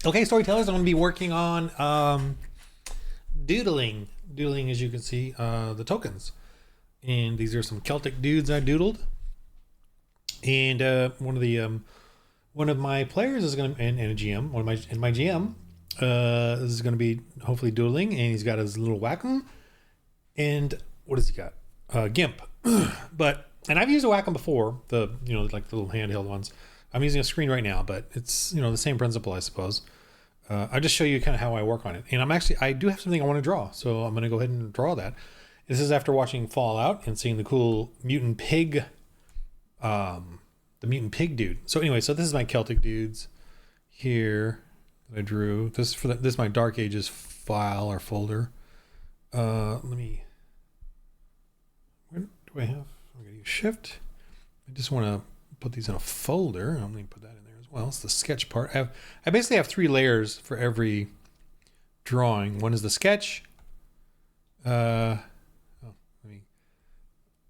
Okay, storytellers, I'm going to be working on doodling. Doodling, as you can see, the tokens. And these are some Celtic dudes I doodled. And one of my players is going to, and a GM, my GM, is going to be hopefully doodling, and he's got his little Wacom. And what does he got? GIMP. And I've used a Wacom before, like the little handheld ones. I'm using a screen right now, but it's, the same principle, I suppose. I'll just show you kind of how I work on it. And I do have something I want to draw, so I'm going to go ahead and draw that. This is after watching Fallout and seeing the cool mutant pig, the mutant pig dude. So anyway, so this is my Celtic dudes here that I drew. This is my Dark Ages file or folder. Where do I have? I'm going to use Shift. I just want to put these in a folder. I'm going to put that in there as well. It's the sketch part. I basically have 3 layers for every drawing. One is the sketch.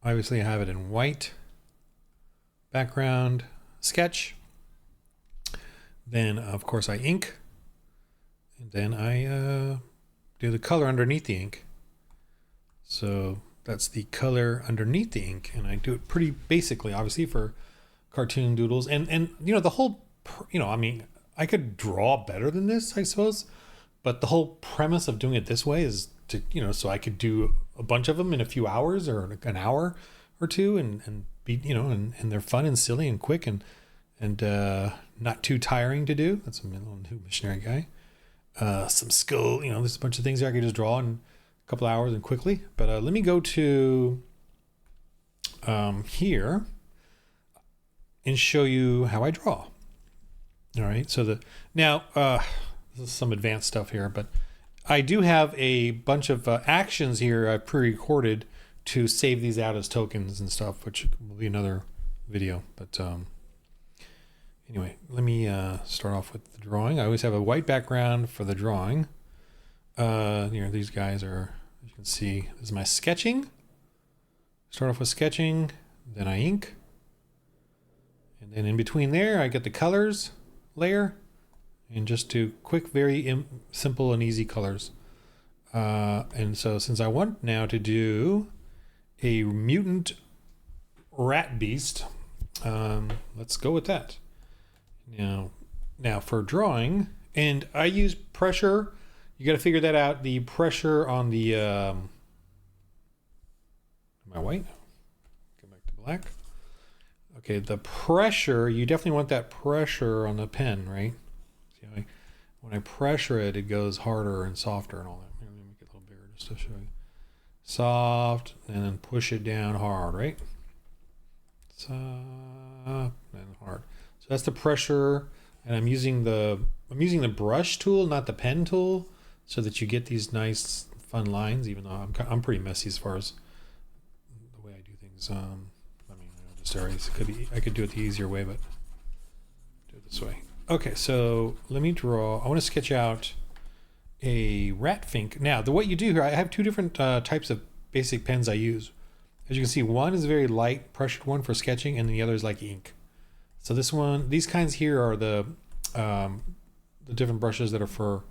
Obviously I have it in white background sketch. Then of course I ink, and then I do the color underneath the ink. So that's the color underneath the ink, and I do it pretty basically, obviously, for cartoon doodles. And the whole, I could draw better than this, I suppose, but the whole premise of doing it this way is to, so I could do a bunch of them in a few hours or an hour or two, and be, and they're fun and silly and quick and not too tiring to do. That's a little new missionary guy. Some skill, there's a bunch of things there I could just draw in a couple hours and quickly. But let me go to here and show you how I draw. All right, so now this is some advanced stuff here, but I do have a bunch of actions here I pre-recorded to save these out as tokens and stuff, which will be another video. But anyway, let me start off with the drawing. I always have a white background for the drawing. These guys are, as you can see, this is my sketching. Start off with sketching, then I ink. And then in between there, I get the colors layer and just do quick, very simple and easy colors. And so since I want now to do a mutant rat beast, let's go with that. Now for drawing, and I use pressure. You got to figure that out. The pressure on the, am I white? Go back to black. Okay, the pressure, you definitely want that pressure on the pen, right? See how when I pressure it, it goes harder and softer and all that. Let me make it a little bigger just to show you. Soft, and then push it down hard, right? Soft and hard. So that's the pressure, and I'm using the brush tool, not the pen tool, so that you get these nice, fun lines. Even though I'm pretty messy as far as the way I do things. I could do it the easier way, but do it this way. Okay, so let me draw. I want to sketch out a rat fink. Now, what you do here, I have 2 different types of basic pens I use. As you can see, one is a very light pressured one for sketching, and the other is like ink. So these kinds here are the different brushes that are for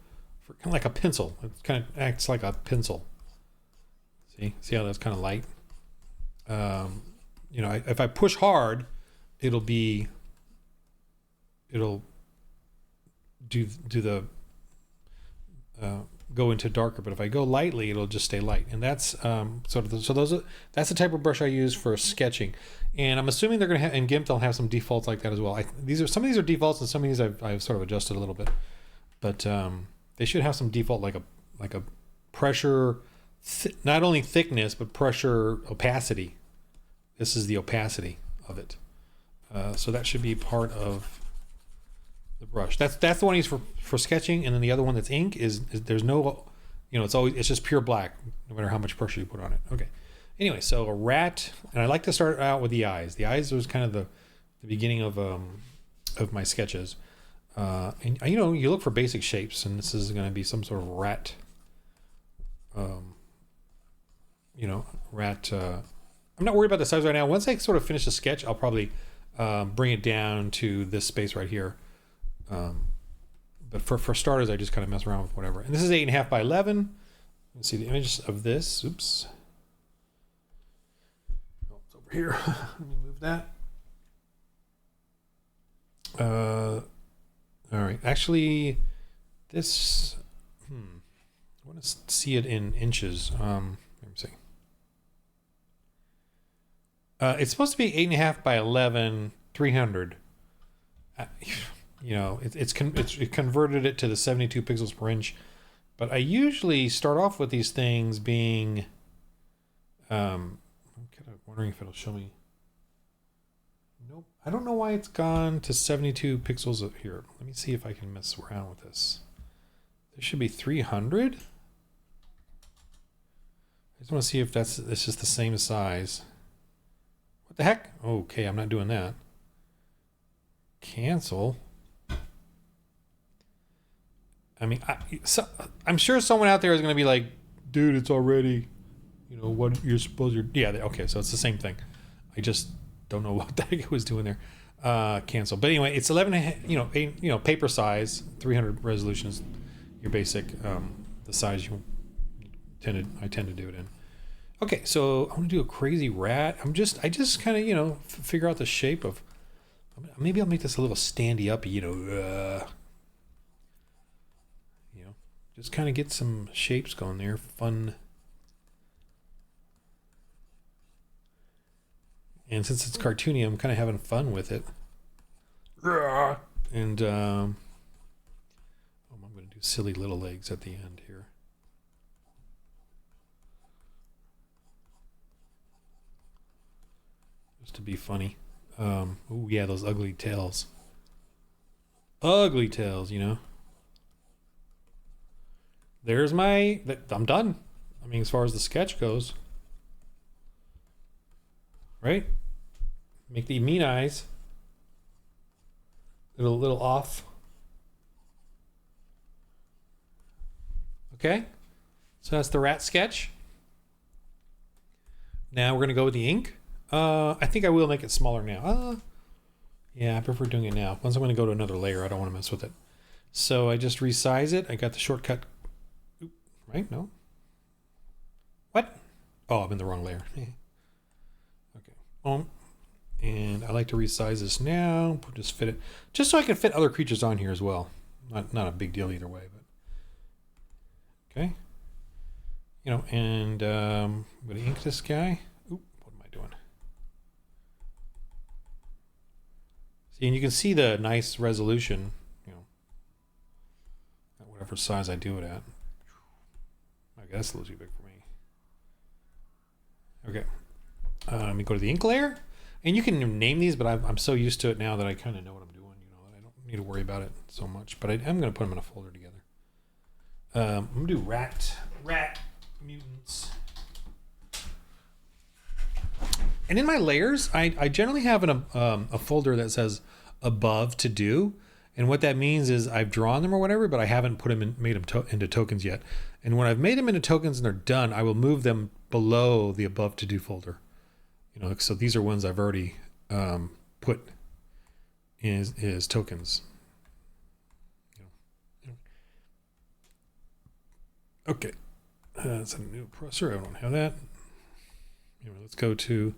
kind of like a pencil. It kind of acts like a pencil. See how that's kind of light. If I push hard, it'll do the go into darker, but if I go lightly, it'll just stay light. And that's that's the type of brush I use for sketching. And I'm assuming they're gonna have, in GIMP they'll have some defaults like that as well. Some of these are defaults, and some of these I've sort of adjusted a little bit, but they should have some default like a pressure, not only thickness but pressure opacity. This is the opacity of it, so that should be part of the brush. That's the one I use for sketching, and then the other one that's ink is there's no, it's just pure black no matter how much pressure you put on it. Okay. Anyway, so a rat, and I like to start out with the eyes. The eyes was kind of the beginning of my sketches. And you look for basic shapes, and this is going to be some sort of rat. Rat. I'm not worried about the size right now. Once I sort of finish the sketch, I'll probably bring it down to this space right here. But for starters, I just kind of mess around with whatever. And this is 8.5 by 11. Let's see the images of this. Oops. Oh, it's over here. Let me move that. All right. Actually, this. I want to see it in inches. Let me see. It's supposed to be 8.5 by 11, 300. You know, it converted it to the 72 pixels per inch, but I usually start off with these things being. I'm kind of wondering if it'll show me. Nope, I don't know why it's gone to 72 pixels here. Let me see if I can mess around with this. There should be 300. I just want to see if it's just the same size. What the heck? Okay, I'm not doing that. Cancel. I mean, I'm sure someone out there is going to be like, dude, it's already, you know, what you're supposed to, yeah, okay, so it's the same thing. I just don't know what the heck it was doing there. Cancel. But anyway, it's 11, you know, paper size, 300 resolutions, your basic, the size I tend to do it in. Okay, so I want to do a crazy rat. I just kind of, you know, figure out the shape of, maybe I'll make this a little standy up, you know, just kind of get some shapes going there. Fun. And since it's cartoony, I'm kind of having fun with it. And I'm going to do silly little legs at the end here. Just to be funny. Oh yeah, those ugly tails. Ugly tails, you know. There's I'm done. I mean, as far as the sketch goes. Right? Make the mean eyes. A little off. Okay? So that's the rat sketch. Now we're going to go with the ink. I think I will make it smaller now. Yeah, I prefer doing it now. Once I'm going to go to another layer, I don't want to mess with it. So I just resize it. I got the shortcut. Right? No? What? Oh, I'm in the wrong layer. Okay. And I like to resize this now. Just fit it. Just so I can fit other creatures on here as well. Not a big deal either way, but. Okay. You know, and I'm going to ink this guy. Oop, what am I doing? See, and you can see the nice resolution, you know, at whatever size I do it at. That's a little too big for me. Okay. Let me go to the ink layer. And you can name these, but I'm so used to it now that I kind of know what I'm doing. You know, I don't need to worry about it so much. But I'm going to put them in a folder together. I'm going to do rat mutants. And in my layers, I generally have a folder that says above to do. And what that means is I've drawn them or whatever, but I haven't put them made them into tokens yet. And when I've made them into tokens and they're done, I will move them below the above to do folder. You know, so these are ones I've already put as tokens. Okay, that's a new processor. I don't have that. Anyway, let's go to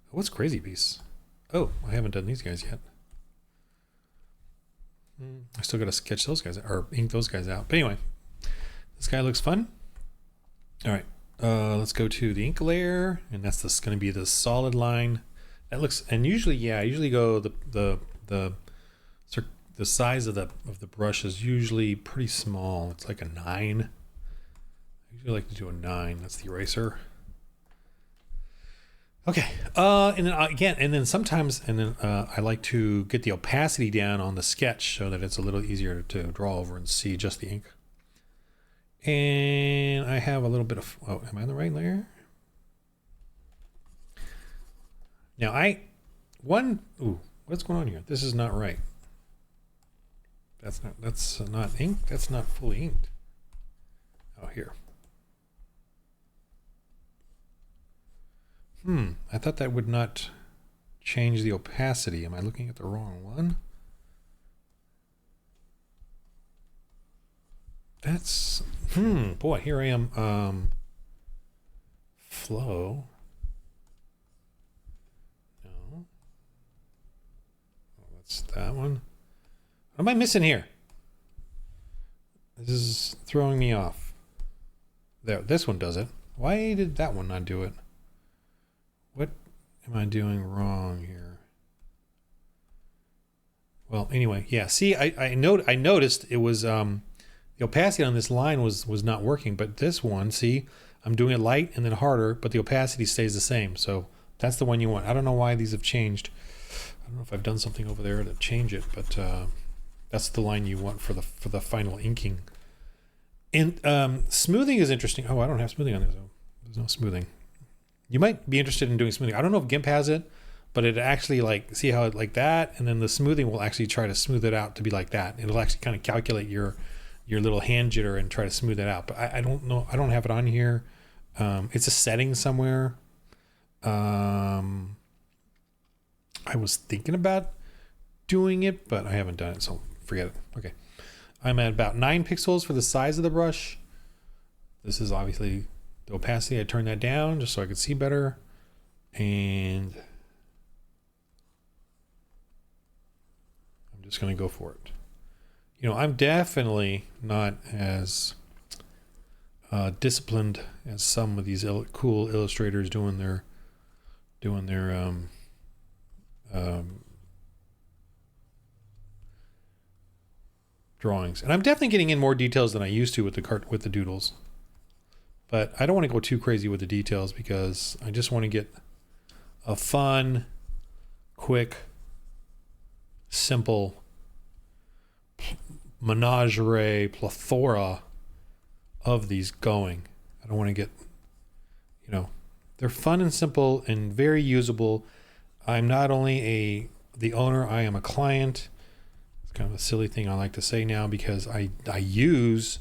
what's Crazy Beasts. Oh, I haven't done these guys yet. I still got to sketch those guys or ink those guys out. But anyway, this guy looks fun. All right, let's go to the ink layer, and that's going to be the solid line. That looks, and usually, yeah, I usually go the size of the brush is usually pretty small. It's like a 9. I usually like to do a 9. That's the eraser. Okay, and then again, and then sometimes, I like to get the opacity down on the sketch so that it's a little easier to draw over and see just the ink. And I have a little bit of, oh, am I in the right layer? Now what's going on here? This is not right. That's not ink. That's not fully inked. Oh, here. I thought that would not change the opacity. Am I looking at the wrong one? That's, boy, here I am. Flow. No. Oh, that's that one. What am I missing here? This is throwing me off. There, this one does it. Why did that one not do it? What am I doing wrong here? Well, anyway, yeah. See, I noticed it was the opacity on this line was not working, but this one, see, I'm doing it light and then harder, but the opacity stays the same. So that's the one you want. I don't know why these have changed. I don't know if I've done something over there to change it, but that's the line you want for the final inking. And smoothing is interesting. Oh, I don't have smoothing on this. There's no smoothing. You might be interested in doing smoothing. I don't know if GIMP has it, but it actually, like, see how it like that, and then the smoothing will actually try to smooth it out to be like that. It'll actually kind of calculate your little hand jitter and try to smooth it out. But I don't know. I don't have it on here. It's a setting somewhere. I was thinking about doing it, but I haven't done it, so forget it. Okay. I'm at about 9 pixels for the size of the brush. This is obviously the opacity. I turned that down just so I could see better. And I'm just going to go for it. You know, I'm definitely not as disciplined as some of these cool illustrators doing their drawings. And I'm definitely getting in more details than I used to with the doodles. But I don't want to go too crazy with the details because I just want to get a fun, quick, simple menagerie plethora of these going. I don't want to get, they're fun and simple and very usable. I'm not only the owner, I am a client. It's kind of a silly thing I like to say now because I use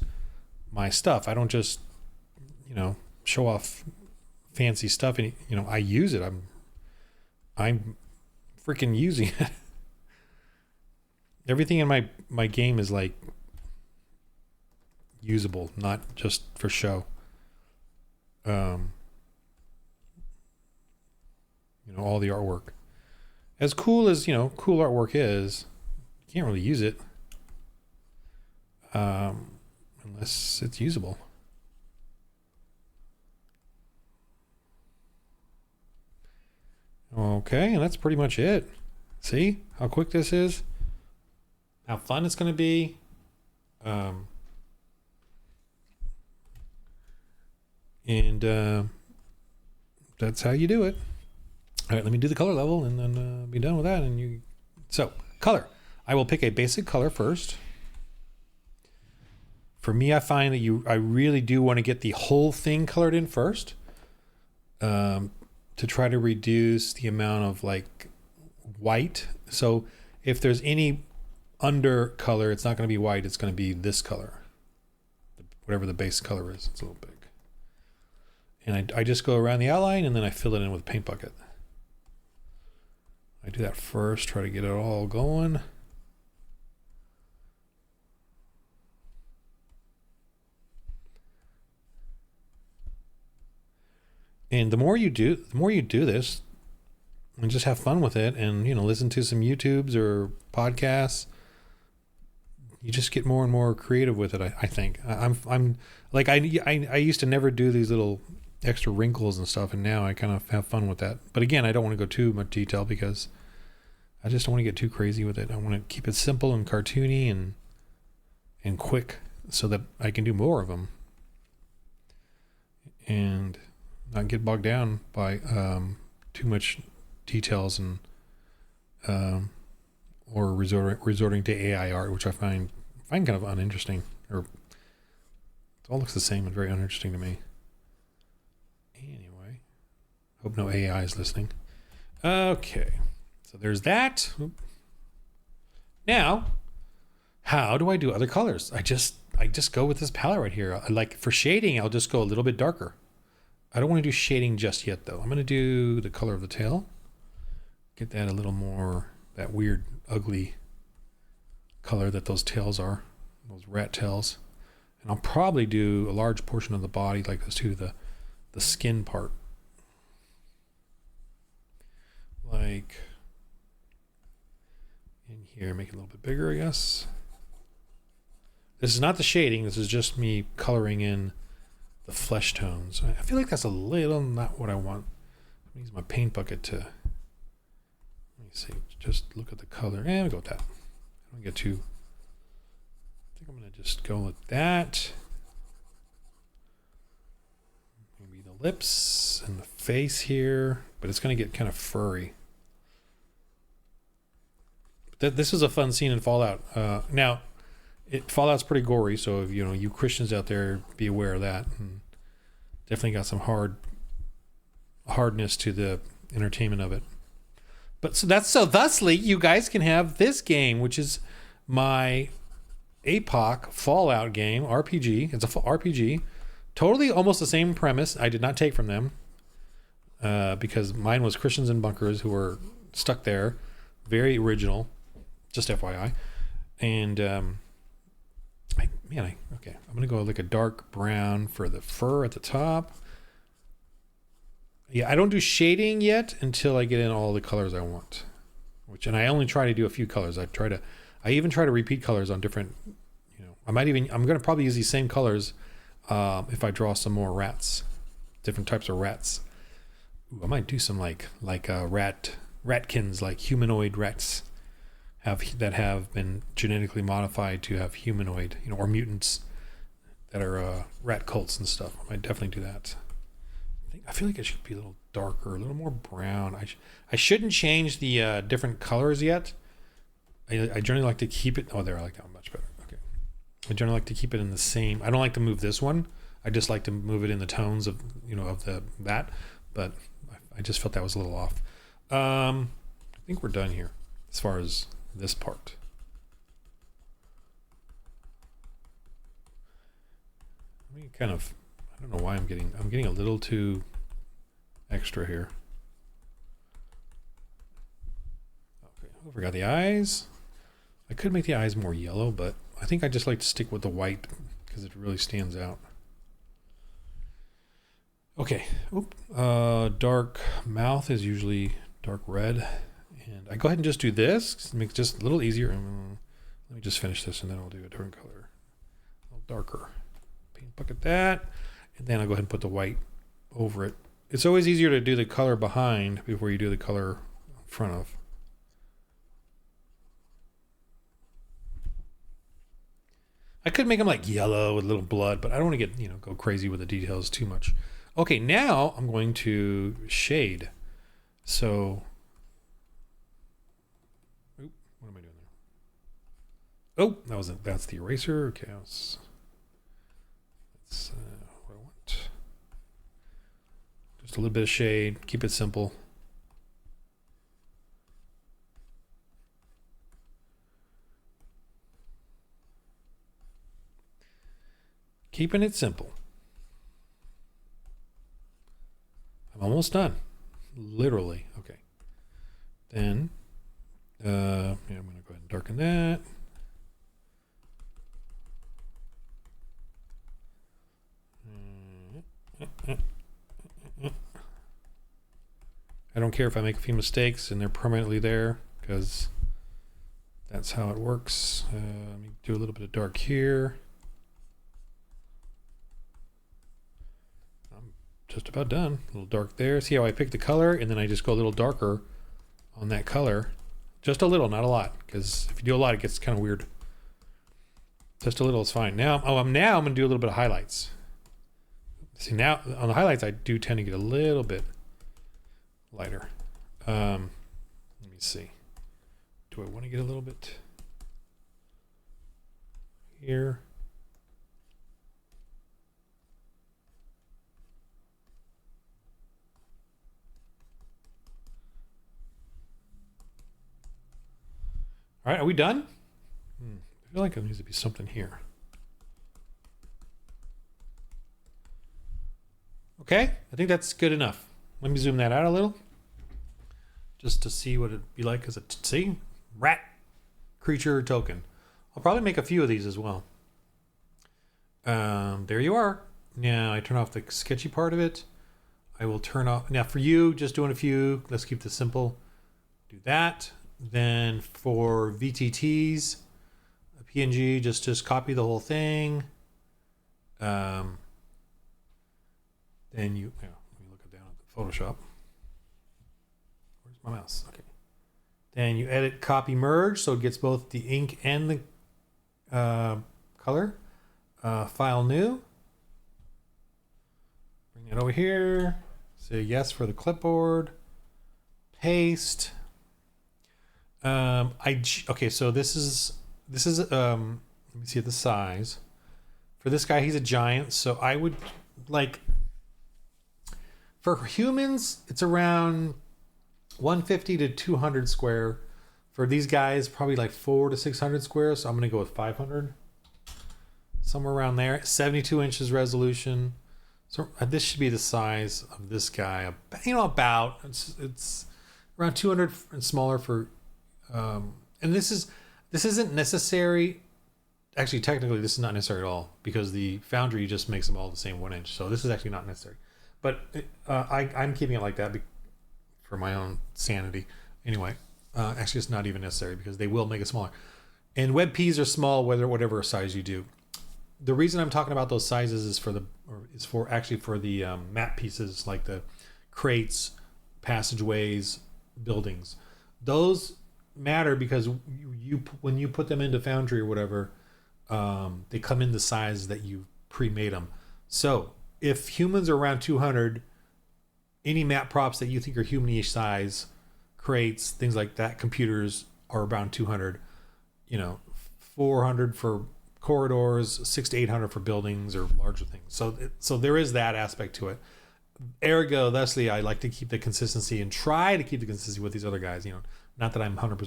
my stuff. I don't just, show off fancy stuff and, I use it. I'm freaking using it. Everything in my game is like usable, not just for show. All the artwork. As cool as, cool artwork is, you can't really use it unless it's usable. Okay, and that's pretty much it. See how quick this is? How fun it's going to be. That's how you do it. All right, let me do the color level and then be done with that. So color, I will pick a basic color first. For me, I find that I really do want to get the whole thing colored in first, to try to reduce the amount of like white. So if there's any under color, it's not going to be white. It's going to be this color, whatever the base color is. It's a little big. And I just go around the outline and then I fill it in with a paint bucket. I do that first, try to get it all going. And the more you do this and just have fun with it and, listen to some YouTubes or podcasts, you just get more and more creative with it. I think I'm like, I used to never do these little extra wrinkles and stuff, and now I kind of have fun with that. But again, I don't want to go too much detail because I just don't want to get too crazy with it. I want to keep it simple and cartoony and quick so that I can do more of them and not get bogged down by too much details and or resorting to AI art, which I find kind of uninteresting, or it all looks the same and very uninteresting to me. Anyway, hope no AI is listening. Okay, so there's that. Now, how do I do other colors? I just go with this palette right here. Like for shading, I'll just go a little bit darker. I don't want to do shading just yet though. I'm going to do the color of the tail. Get that a little more, that weird, ugly color that those tails are, those rat tails. And I'll probably do a large portion of the body like this too, the skin part. Like in here, make it a little bit bigger, I guess. This is not the shading, this is just me coloring in the flesh tones. I feel like that's a little not what I want. I'm gonna use my paint bucket to, let me see, just look at the color. We'll go with that. I don't get too, I think I'm gonna just go with that. Maybe the lips and the face here, but it's gonna get kind of furry. This is a fun scene in Fallout. Now, Fallout's pretty gory, so if you Christians out there, be aware of that. And definitely got some hardness to the entertainment of it. But so thusly, you guys can have this game, which is my APOC Fallout game, RPG. It's a RPG, totally almost the same premise. I did not take from them because mine was Christians in bunkers who were stuck there. Very original. Just FYI. And okay, I'm gonna go like a dark brown for the fur at the top. Yeah, I don't do shading yet until I get in all the colors I want. And I only try to do a few colors. I even try to repeat colors on different, I'm gonna probably use these same colors if I draw some more rats, different types of rats. Ooh, I might do some like ratkins, like humanoid rats. That have been genetically modified to have humanoid, or mutants that are rat cults and stuff. I might definitely do that. I feel like it should be a little darker, a little more brown. I shouldn't change the different colors yet. I generally like to keep it. Oh, there, I like that one much better. Okay. I generally like to keep it in the same. I don't like to move this one. I just like to move it in the tones of that. But I just felt that was a little off. I think we're done here as far as this part. I mean, I don't know why I'm getting a little too extra here. Okay, I forgot the eyes. I could make the eyes more yellow, but I think I just like to stick with the white because it really stands out. Okay, dark mouth is usually dark red. And I go ahead and just do this. Make it just a little easier. Let me just finish this and then I'll do a different color. A little darker. Paint bucket that. And then I'll go ahead and put the white over it. It's always easier to do the color behind before you do the color in front of. I could make them like yellow with a little blood, but I don't want to get, go crazy with the details too much. Okay, now I'm going to shade. So... what am I doing there? Oh, that's the eraser. Okay, that's what I want. Just a little bit of shade. Keep it simple. Keeping it simple. I'm almost done. Literally. Okay. Then I'm going to go ahead and darken that. I don't care if I make a few mistakes and they're permanently there because that's how it works. Let me do a little bit of dark here. I'm just about done. A little dark there. See how I pick the color and then I just go a little darker on that color. Just a little, not a lot, because if you do a lot, it gets kind of weird. Just a little is fine. Now I'm going to do a little bit of highlights. See, now on the highlights, I do tend to get a little bit lighter. Let me see. Do I want to get a little bit here? All right, are we done? I feel like there needs to be something here. Okay, I think that's good enough. Let me zoom that out a little, just to see what it'd be like as a rat creature token. I'll probably make a few of these as well. There you are. Now I turn off the sketchy part of it. I will turn off. Now for you, just doing a few. Let's keep this simple. Do that. Then for VTTs, a PNG, just copy the whole thing. Then let me look down at the Photoshop. Where's my mouse? Okay. Then you edit, copy, merge, so it gets both the ink and the color. File new. Bring it over here. Say yes for the clipboard. Paste. Okay, so this is let me see the size. For this guy, he's a giant, so I would like, for humans, it's around 150 to 200 square. For these guys, probably like 400 to 600 square, so I'm gonna go with 500. Somewhere around there. 72 inches resolution. So this should be the size of this guy. About it's around 200 and smaller for, and this isn't necessary. Actually, technically, this is not necessary at all because the Foundry just makes them all the same 1 inch. So this is actually not necessary. But I'm keeping it like that for my own sanity. Anyway, actually, it's not even necessary because they will make it smaller. And WebPs are small, whatever size you do. The reason I'm talking about those sizes is for the map pieces, like the crates, passageways, buildings. Those matter because when you put them into Foundry or whatever, they come in the size that you pre-made them. So if humans are around 200, any map props that you think are humanish size, crates, things like that, computers are around 200. 400 for corridors, 600 to 800 for buildings or larger things. So there is that aspect to it. Ergo, thusly, I like to keep the consistency and try to keep the consistency with these other guys. Not that I'm 100%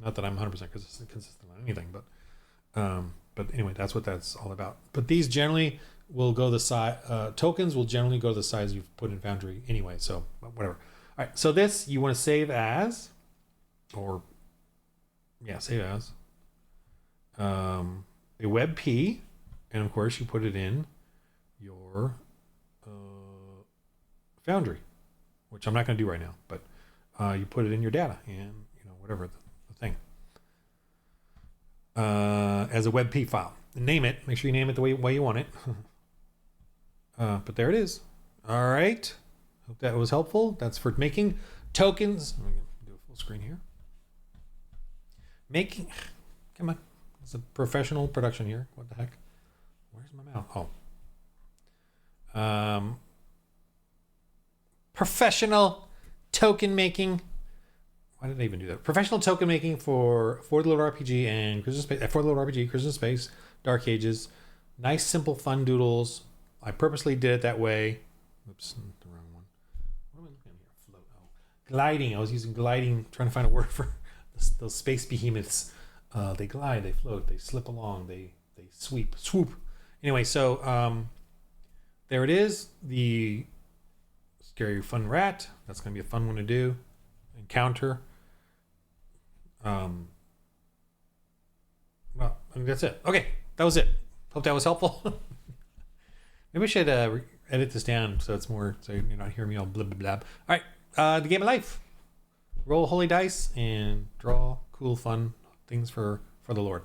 consistent on anything, but anyway, that's what that's all about. But these generally will go the size. Tokens will generally go the size you've put in Foundry anyway. So whatever. All right. So this you want to save as, save as. A WebP, and of course you put it in your Foundry, which I'm not going to do right now, but you put it in your data and whatever the thing as a WebP file. And name it. Make sure you name it the way you want it. But there it is. All right. Hope that was helpful. That's for making tokens. I'm going to do a full screen here. Come on. It's a professional production here. What the heck? Where's my mouse? Oh. Professional token making. Why did I even do that? Professional token making for For the Little RPG and Cruising Space. For the Little RPG, Cruising Space, Dark Ages. Nice, simple, fun doodles. I purposely did it that way. Oops, the wrong one. What am I looking at here? Float. Oh, gliding. I was using gliding, trying to find a word for those space behemoths. They glide, they float, they slip along, they swoop. Anyway, so there it is, the scary fun rat. That's going to be a fun one to do. Encounter. Well, I think that's it. Okay, that was it. Hope that was helpful. Maybe I should edit this down so it's more, so you're not hearing me all blub blub blab. All right, the game of life. Roll holy dice and draw cool, fun things for the Lord.